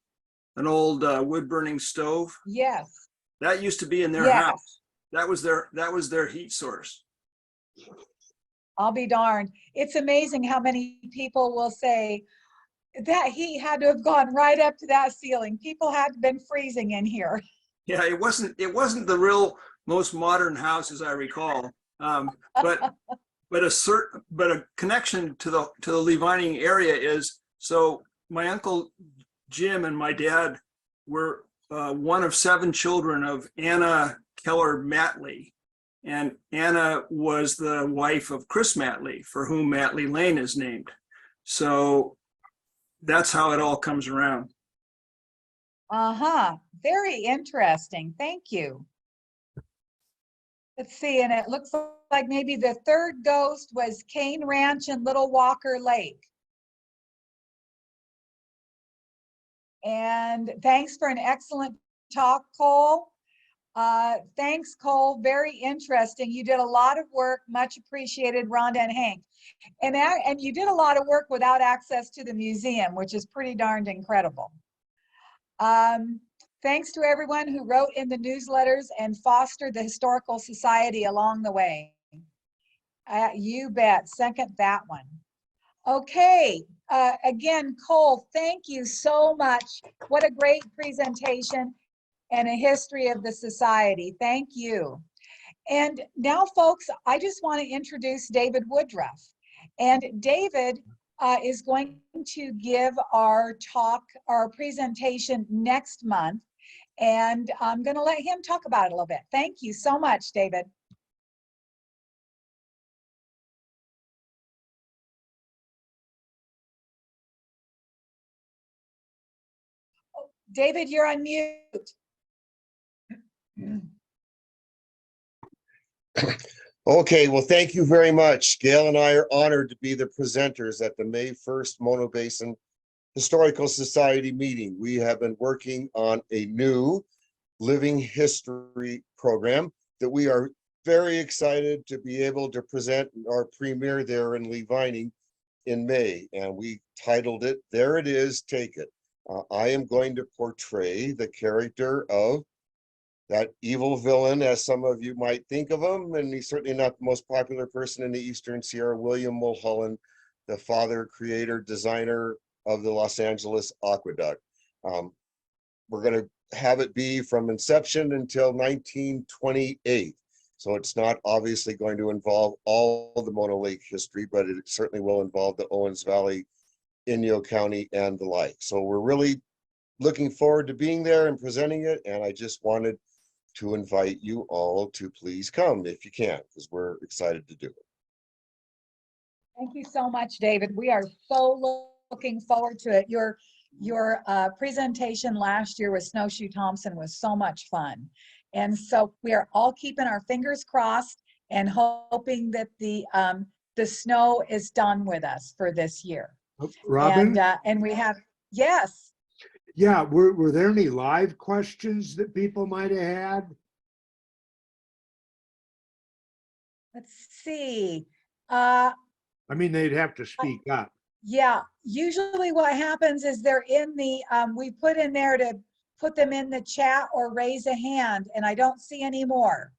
an old wood burning stove.
Yes.
That used to be in their
Yes.
house. That was their heat source.
I'll be darned. It's amazing how many people will say that heat had to have gone right up to that ceiling. People had been freezing in here.
Yeah, it wasn't the real most modern house as I recall. But a connection to the Levining area is, so my uncle Jim and my dad were one of 7 children of Anna Keller Matley. And Anna was the wife of Chris Matley, for whom Matley Lane is named. So that's how it all comes around.
Uh-huh. Very interesting. Thank you. Let's see, and it looks like maybe the third ghost was Cane Ranch and Little Walker Lake. And thanks for an excellent talk, Cole. Thanks, Cole. Very interesting. You did a lot of work. Much appreciated, Rhonda and Hank. And you did a lot of work without access to the museum, which is pretty darned incredible. Thanks to everyone who wrote in the newsletters and fostered the Historical Society along the way. You bet. Second that one. Okay. Again, Cole, thank you so much. What a great presentation and a history of the society. Thank you. And now, folks, I just want to introduce David Woodruff. And David is going to give our presentation next month. And I'm going to let him talk about it a little bit. Thank you so much, David. David, you're on mute.
Okay, well, thank you very much. Gail and I are honored to be the presenters at the May 1st Mono Basin Historical Society meeting. We have been working on a new living history program that we are very excited to be able to present our premiere there in Levining in May. And we titled it, There It Is, Take It. I am going to portray the character of that evil villain, as some of you might think of him, and he's certainly not the most popular person in the Eastern Sierra, William Mulholland, the father, creator, designer of the Los Angeles Aqueduct. We're going to have it be from inception until 1928. So it's not obviously going to involve all the Mono Lake history, but it certainly will involve the Owens Valley, Inyo County, and the like. So we're really looking forward to being there and presenting it. And I just wanted to invite you all to please come if you can, because we're excited to do it.
Thank you so much, David. We are so looking forward to it. Your presentation last year with Snowshoe Thompson was so much fun. And so we are all keeping our fingers crossed and hoping that the snow is done with us for this year.
Robin?
And we have, yes.
Yeah, were there any live questions that people might have had?
Let's see.
I mean, they'd have to speak up.
Yeah, usually what happens is they're in the, we put in there to put them in the chat or raise a hand, and I don't see any more.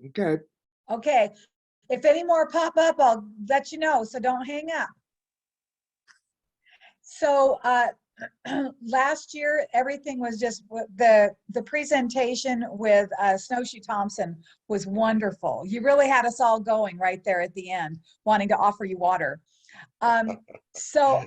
Okay,
Okay, if any more pop up, I'll let you know, so don't hang up. So last year, everything was just, the presentation with Snowshoe Thompson was wonderful. You really had us all going right there at the end, wanting to offer you water. So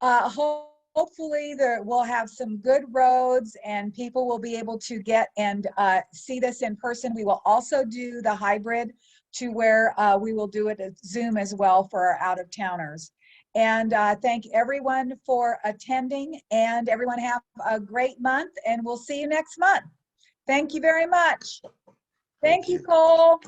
hopefully we'll have some good roads and people will be able to get and see this in person. We will also do the hybrid to where we will do it at Zoom as well for our out-of-towners. And thank everyone for attending, and everyone have a great month, and we'll see you next month. Thank you very much. Thank you, Cole.